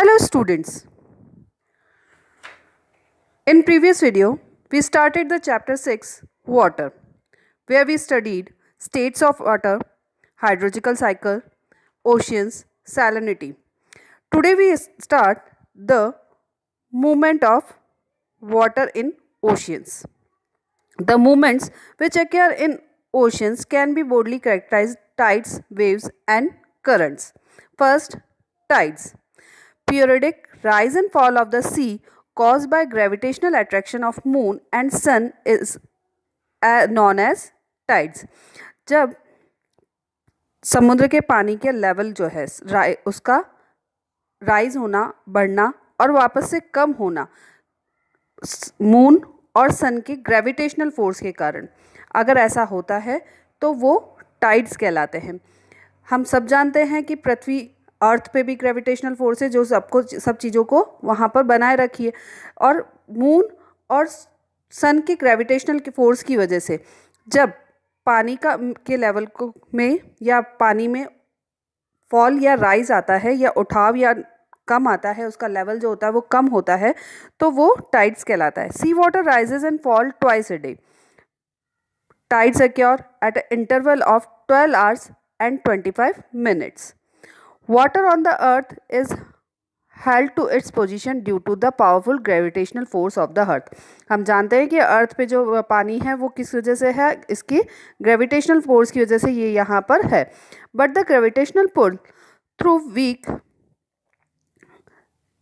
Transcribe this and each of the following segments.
Hello students. In previous video, we started the chapter 6 water, where we studied states of water, hydrological cycle, oceans, salinity. Today we start the movement of water in oceans. The movements which occur in oceans can be broadly characterized tides, waves and currents. First, tides. Periodic rise and fall of the sea caused by gravitational attraction of moon and sun is known as tides. जब समुद्र के पानी के level जो है उसका rise होना, बढ़ना और वापस से कम होना मून और सन के ग्रेविटेशनल फोर्स के कारण, अगर ऐसा होता है तो वो टाइड्स कहलाते हैं। हम सब जानते हैं कि पृथ्वी अर्थ पे भी ग्रेविटेशनल फोर्स है जो सब चीज़ों को वहाँ पर बनाए रखी है, और मून और सन के ग्रेविटेशनल के फोर्स की वजह से जब पानी के लेवल को में या पानी में फॉल या राइज आता है या उठाव या कम आता है, उसका लेवल जो होता है वो कम होता है, तो वो टाइड्स कहलाता है। Sea water rises and fall twice a day. Tides occur at a interval of 12 hours and 25 minutes. Water on the earth is held to its position due to the powerful gravitational force of the earth. हम जानते हैं कि अर्थ पे जो पानी है वो किस वजह से है, इसकी ग्रेविटेशनल फोर्स की वजह से ये यहाँ पर है। But the gravitational pull through weak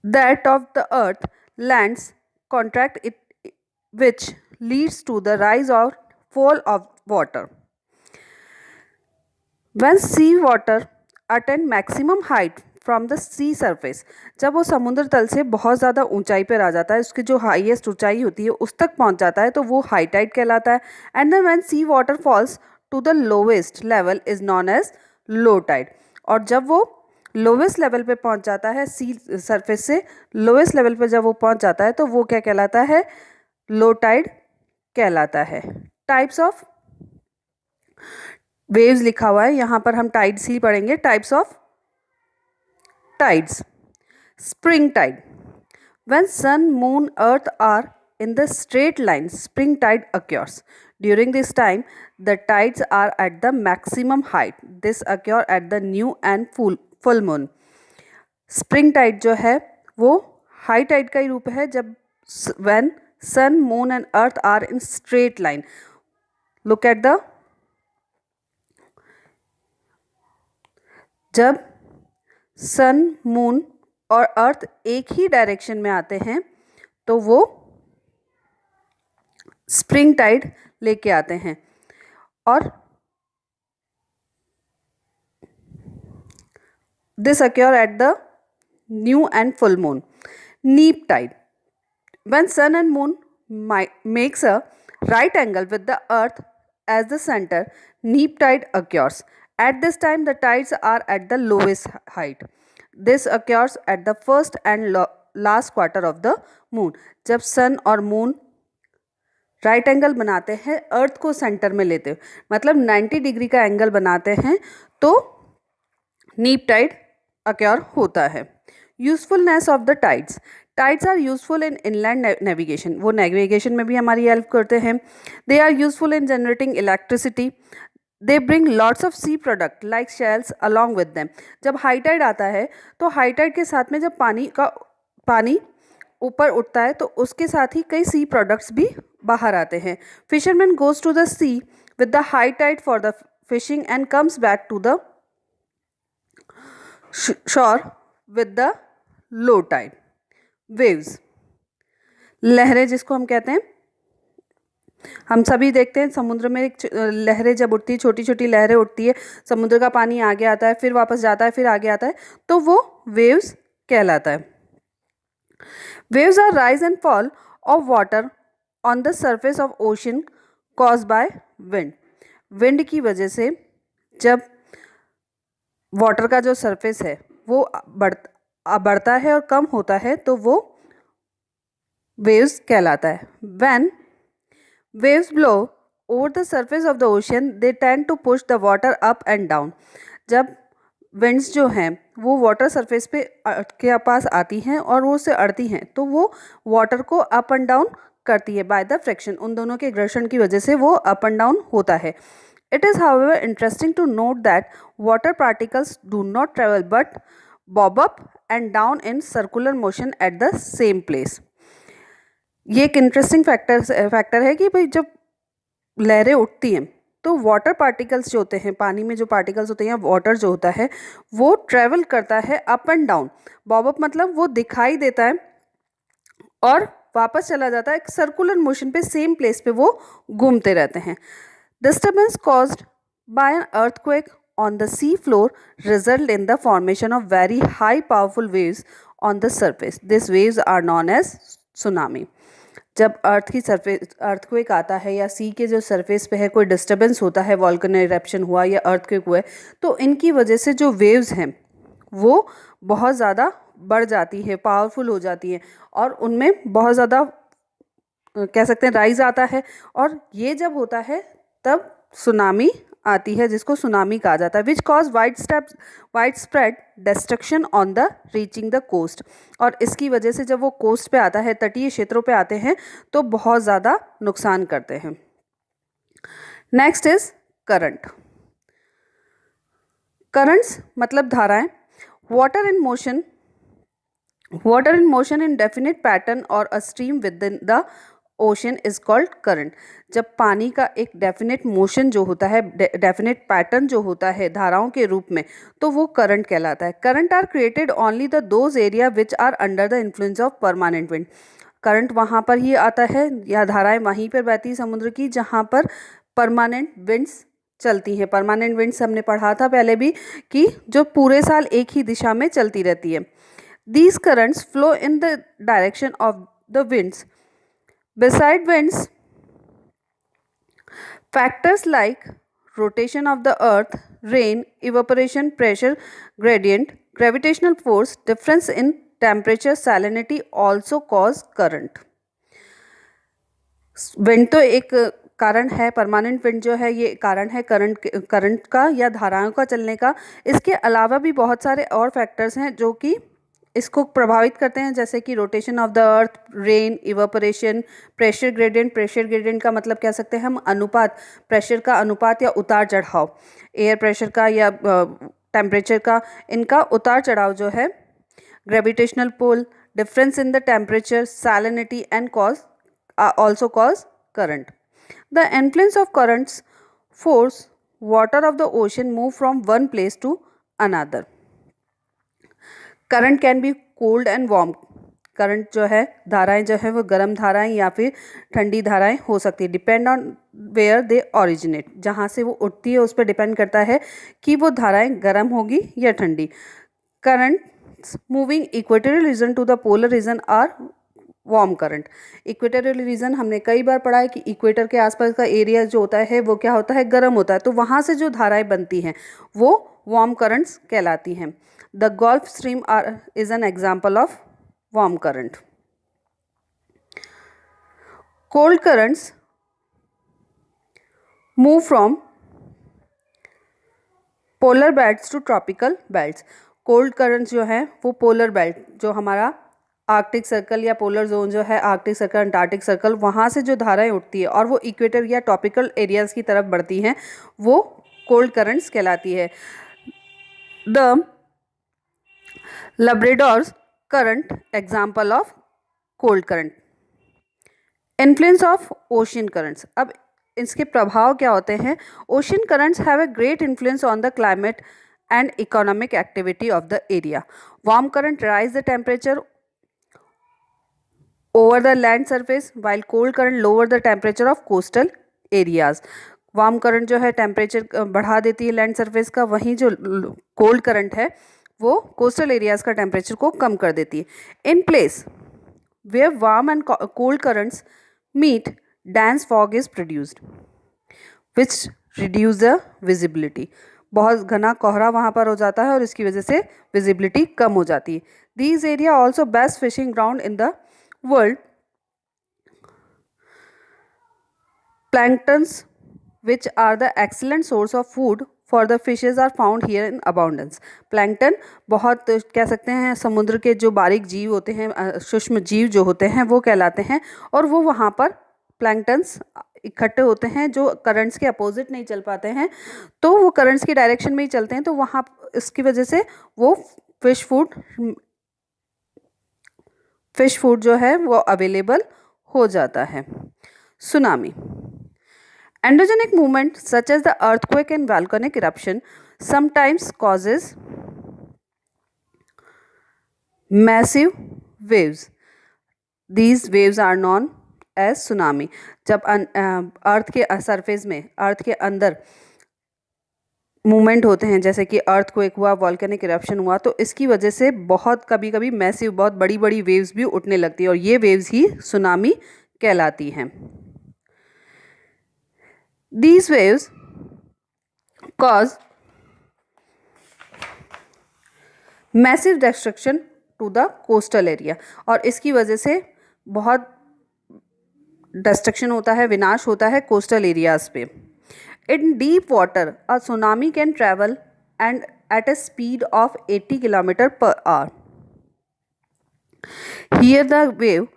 that of the earth lands contract it, which leads to the rise or fall of water. When sea water attain maximum height from the sea surface, जब वो समुद्र तल से बहुत ज़्यादा ऊंचाई पर आ जाता है, उसकी जो हाईएस्ट ऊंचाई होती है उस तक पहुंच जाता है, तो वो हाई टाइड कहलाता है। And then when sea water falls to the lowest level is known as low tide. और जब वो लोवेस्ट लेवल पे पहुंच जाता है, सी सरफेस से लोवेस्ट लेवल पे जब वो पहुंच जाता है तो वो क्या कहलाता है? लो टाइड कहलाता है। टाइप्स ऑफ वेव्स लिखा हुआ है यहाँ पर, हम टाइड्स ही पढ़ेंगे। Types of tides. Spring tide, when sun moon earth are in the straight line, spring tide occurs. During this time, the tides are at the maximum height. This occur at the new and full moon. Spring tide जो है वो high tide का ही रूप है जब when sun, moon and earth are in straight line. Look at the, जब sun, moon और earth एक ही डायरेक्शन में आते हैं तो वो स्प्रिंग टाइड लेके आते हैं। और this occur at the new and full moon. Neap tide, when sun and moon makes a right angle with the earth as the centre, neap tide occurs. At this time the tides are at the lowest height. This occurs at the first and last quarter of the moon. जब sun और moon right angle बनाते हैं अर्थ को centre में लेते हुए, मतलब 90 degree का एंगल बनाते हैं, तो नीप टाइड अक्योर होता है। Usefulness of the tides. Tides are useful in inland navigation, वो नेविगेशन में भी हमारी हेल्प करते हैं। They are useful in generating electricity. They bring lots of sea product like shells along with them. जब high tide आता है तो हाई टाइड के साथ में जब पानी ऊपर उठता है तो उसके साथ ही कई सी प्रोडक्ट्स भी बाहर आते हैं। Fisherman goes to the sea with the high tide for the fishing and comes back to the shore with the low tide. Waves, लहरें जिसको हम कहते हैं, हम सभी देखते हैं समुद्र में लहरें जब उठती है, छोटी छोटी लहरें उठती है, समुद्र का पानी आगे आता है, फिर वापस जाता है, फिर आगे आता है, तो वो वेव्स कहलाता है। Waves are rise and fall of water on the surface of ocean caused by wind. Wind की वजह से जब वाटर का जो सरफेस है वो बढ़ता है और कम होता है तो वो waves कहलाता है। When waves blow over the surface of the ocean, they tend to push the water up and down. जब विंड्स जो हैं वो वाटर सरफेस पे के पास आती हैं और वो उससे अड़ती हैं, तो वो वाटर को अप एंड डाउन करती है बाय द फ्रिक्शन। उन दोनों के घर्षण की वजह से वो अप एंड डाउन होता है। It is however interesting to note that water particles do not travel but bob up and down in circular motion at the same place. ये एक इंटरेस्टिंग फैक्टर है कि भाई जब लहरें उठती हैं तो वाटर पार्टिकल्स जो होते हैं, पानी में जो पार्टिकल्स होते हैं या वाटर जो होता है वो ट्रेवल करता है up and down. Bob up मतलब वो दिखाई देता है और वापस चला जाता है, एक सर्कुलर मोशन पे सेम प्लेस पे वो घूमते रहते हैं। Disturbance caused by an earthquake on the sea floor result in the formation of very high powerful waves on the surface. These waves are known as tsunami. जब अर्थ की surface earthquake आता है या सी के जो सरफेस पे है कोई डिस्टर्बेंस होता है, वॉल्केनो इरप्शन हुआ या अर्थक्वेक हुआ है, तो इनकी वजह से जो वेव्स हैं वो बहुत ज़्यादा बढ़ जाती है, पावरफुल हो जाती हैं और उनमें बहुत ज़्यादा कह सकते हैं राइज आता है। और ये जब होता है तब सुनामी आती है, जिसको सुनामी कहा जाता है, which cause widespread destruction on the reaching the coast. और इसकी वजह से जब वो कोस्ट पे आता है, तटीय क्षेत्रों पे आते हैं, तो बहुत ज़्यादा नुकसान करते हैं। Next is current. करंट्स मतलब धाराएं। Water in motion in definite pattern और a stream within the ocean is called current. जब पानी का एक डेफिनेट मोशन जो होता है, डेफिनेट पैटर्न जो होता है धाराओं के रूप में, तो वो करंट कहलाता है। Current are created only the those area which are under the influence of permanent wind. Current वहाँ पर ही आता है या धाराएं वहीं पर बहती समुद्र की जहाँ पर परमानेंट विंड्स चलती हैं। परमानेंट विंड्स हमने पढ़ा था पहले भी कि जो पूरे साल एक ही दिशा में चलती रहती है। These currents flow in the direction of the winds. Beside winds, factors like rotation of the earth, rain, evaporation, pressure gradient, gravitational force, difference in temperature, salinity also cause current. Wind तो एक कारण है, permanent wind जो है ये कारण है current का या धाराओं का चलने का। इसके अलावा भी बहुत सारे और फैक्टर्स हैं जो कि इसको प्रभावित करते हैं, जैसे कि rotation of the earth, rain, evaporation, pressure gradient. Pressure gradient का मतलब कह सकते हैं हम अनुपात, प्रेशर का अनुपात या उतार चढ़ाव, एयर प्रेशर का या टेम्परेचर का, इनका उतार चढ़ाव जो है। Gravitational pull, difference in the temperature, salinity and also cause current. The influence of currents force water of the ocean move from one place to another. Current can be cold and warm. Current जो है, धाराएं जो है वो गर्म धाराएं या फिर ठंडी धाराएं हो सकती है। Depend on where they originate, जहाँ से वो उठती है उस पर डिपेंड करता है कि वो धाराएं गर्म होगी या ठंडी। Currents moving equatorial region to the polar region are warm current. Equatorial region हमने कई बार पढ़ा है कि इक्वेटर के आसपास का एरिया जो होता है वो क्या होता है, गर्म होता है, तो वहाँ से जो धाराएं बनती हैं वो वार्म करंट्स कहलाती हैं। The Gulf Stream is an example of warm current. Cold currents move from polar belts to tropical belts. Cold currents जो है वो पोलर बेल्ट, जो हमारा आर्कटिक सर्कल या पोलर जोन जो है, आर्कटिक सर्कल, अंटार्कटिक सर्कल, वहाँ से जो धाराएं उठती है और वो इक्वेटर या ट्रॉपिकल एरियाज़ की तरफ बढ़ती हैं, वो कोल्ड करंट्स कहलाती है। The Labrador current example of cold current. Influence of ocean currents. अब इसके प्रभाव क्या होते हैं। Ocean currents have a great influence on the climate and economic activity of the area. Warm current raise the temperature over the land surface while cold current lower the temperature of coastal areas. Warm current जो है temperature बढ़ा देती है land surface का, वहीं जो cold current है वो कोस्टल एरियाज का टेम्परेचर को कम कर देती है। In place where warm and cold currents meet dense fog is produced which reduce the visibility. बहुत घना कोहरा वहाँ पर हो जाता है और इसकी वजह से विजिबिलिटी कम हो जाती है। These area also best fishing ground in the world. Planktons which are the excellent source of food for the fishes are found here in abundance. Plankton बहुत कह सकते हैं समुद्र के जो बारीक जीव होते हैं, सूक्ष्म जीव जो होते हैं वो कहलाते हैं, और वो वहाँ पर प्लैंकटन्स इकट्ठे होते हैं जो करंट्स के अपोजिट नहीं चल पाते हैं, तो वो करंट्स की डायरेक्शन में ही चलते हैं, तो वहाँ इसकी वजह से वो फिश फूड जो है वो अवेलेबल हो जाता है। Tsunami, endogenic movement such as the earthquake and volcanic eruption sometimes causes massive waves. These waves are known as tsunami. जब अर्थ के सरफेस में, अर्थ के अंदर मूवमेंट होते हैं, जैसे कि अर्थक्वेक हुआ, वॉल्केनिक इरप्शन हुआ, तो इसकी वजह से बहुत कभी कभी मैसिव, बहुत बड़ी बड़ी वेव्स भी उठने लगती है, और ये वेव्स ही सुनामी कहलाती हैं। These waves cause massive destruction to the coastal area, और इसकी वजह से बहुत डिस्ट्रक्शन होता है, विनाश होता है कोस्टल एरियाज पे। In deep water, a tsunami can travel and at a speed of 80 km per hour. Here the wave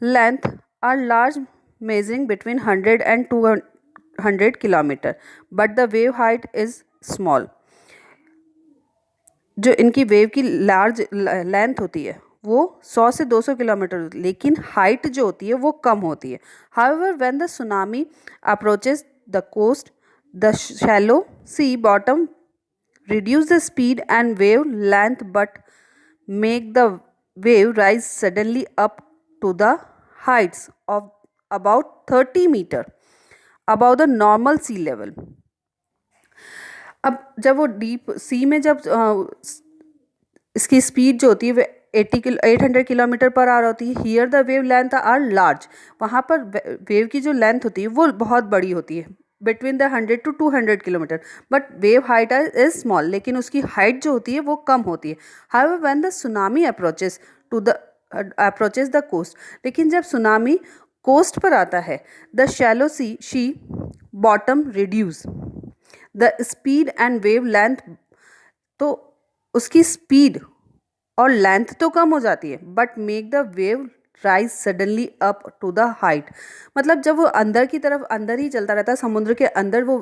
length are large, measuring between 100 and 200 km, but the wave height is small. जो इनकी wave की large length होती है वो 100 से 200 kilometre, लेकिन height जो होती है वो कम होती है। However, when the tsunami approaches the coast, the shallow sea bottom reduce the speed and wave length but make the wave rise suddenly up to the heights of about 30 meter above the normal sea level. अब जब वो deep sea में जब इसकी speed जो होती है वो 800 किलोमीटर पर आवर होती है। Here the wavelength are large, वहाँ पर वेव की जो लेंथ होती है वो बहुत बड़ी होती है, between the 100 to 200 kilometre, but wave height is small, लेकिन उसकी हाइट जो होती है वो कम होती है। However when the tsunami approaches the coast, लेकिन जब सुनामी कोस्ट पर आता है, the shallow sea bottom reduce the speed and wavelength, तो उसकी स्पीड और लेंथ तो कम हो जाती है, but make the wave rise suddenly up to the height. मतलब जब वो अंदर की तरफ अंदर ही चलता रहता है, समुद्र के अंदर वो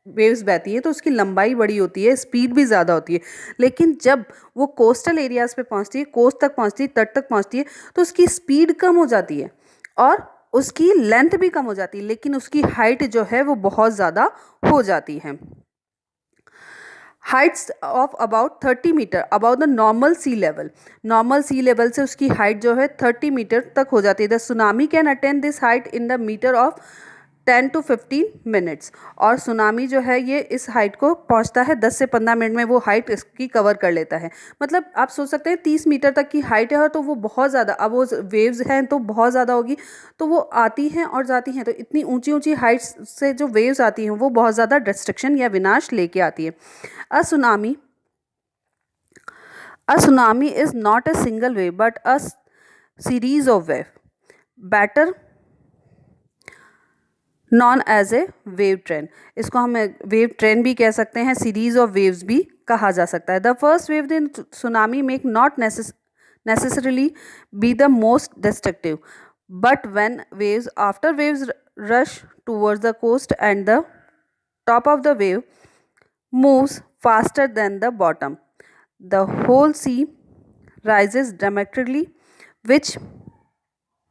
वेव्स बहती हैं, तो उसकी लंबाई बड़ी होती है, स्पीड भी ज़्यादा होती है, लेकिन जब वो कोस्टल एरियाज़ पे पहुंचती है, कोस्ट तक पहुंचती है, तट तक पहुंचती है, तो उसकी स्पीड कम हो जाती है और उसकी लेंथ भी कम हो जाती है, लेकिन उसकी हाइट जो है वो बहुत ज़्यादा हो जाती है। Heights of about 30 metre about the normal sea level, normal sea level से उसकी हाइट जो है 30 मीटर तक हो जाती है। The tsunami can attain this height in the metre of 10 to 15 minutes, और सुनामी जो है ये इस हाइट को पहुंचता है 10 से 15 मिनट में, वो हाइट इसकी कवर कर लेता है। मतलब आप सोच सकते हैं 30 मीटर तक की हाइट है, और तो वो बहुत ज़्यादा, अब वो वेव्स हैं तो बहुत ज़्यादा होगी, तो वो आती हैं और जाती हैं, तो इतनी ऊंची ऊंची हाइट्स से जो वेव्स आती हैं वो बहुत ज़्यादा डिस्ट्रक्शन या विनाश लेके आती है। A tsunami is not a single wave but a series of waves, better known as a wave trend. इसको हम वेव ट्रेंड भी कह सकते हैं, सीरीज ऑफ वेव्स भी कहा जा सकता है। The first wave in tsunami make not necessarily be the most destructive, but when waves after waves rush towards the coast and the top of the wave moves faster than the bottom, the whole sea rises dramatically, which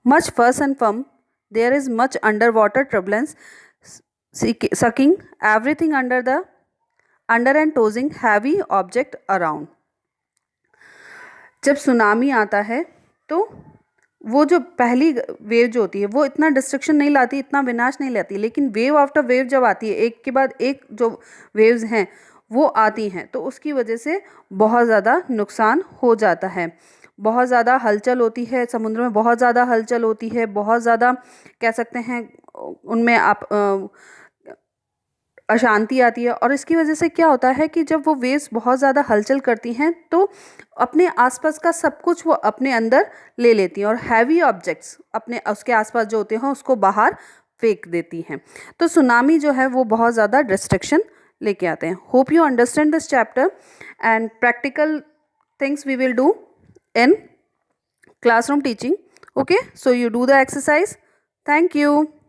much fuss and foam. There is much underwater turbulence, sucking everything under and tossing heavy object around. जब tsunami आता है तो वो जो पहली wave जो होती है वो इतना डिस्ट्रक्शन नहीं लाती, इतना विनाश नहीं लाती, लेकिन वेव आफ्टर वेव जब आती है, एक के बाद एक जो वेव्स हैं वो आती हैं, तो उसकी वजह से बहुत ज़्यादा नुकसान हो जाता है। बहुत ज़्यादा हलचल होती है समुद्र में, बहुत ज़्यादा हलचल होती है, बहुत ज़्यादा कह सकते हैं उनमें आप अशांति आती है, और इसकी वजह से क्या होता है कि जब वो वेव्स बहुत ज़्यादा हलचल करती हैं तो अपने आसपास का सब कुछ वो अपने अंदर ले लेती हैं, और हैवी ऑब्जेक्ट्स अपने उसके आसपास जो होते हैं उसको बाहर फेंक देती हैं। तो सुनामी जो है वो बहुत ज़्यादा डिस्ट्रक्शन लेके आते हैं. Hope you understand this chapter and practical things we will do in classroom teaching. Okay, so you do the exercise. Thank you.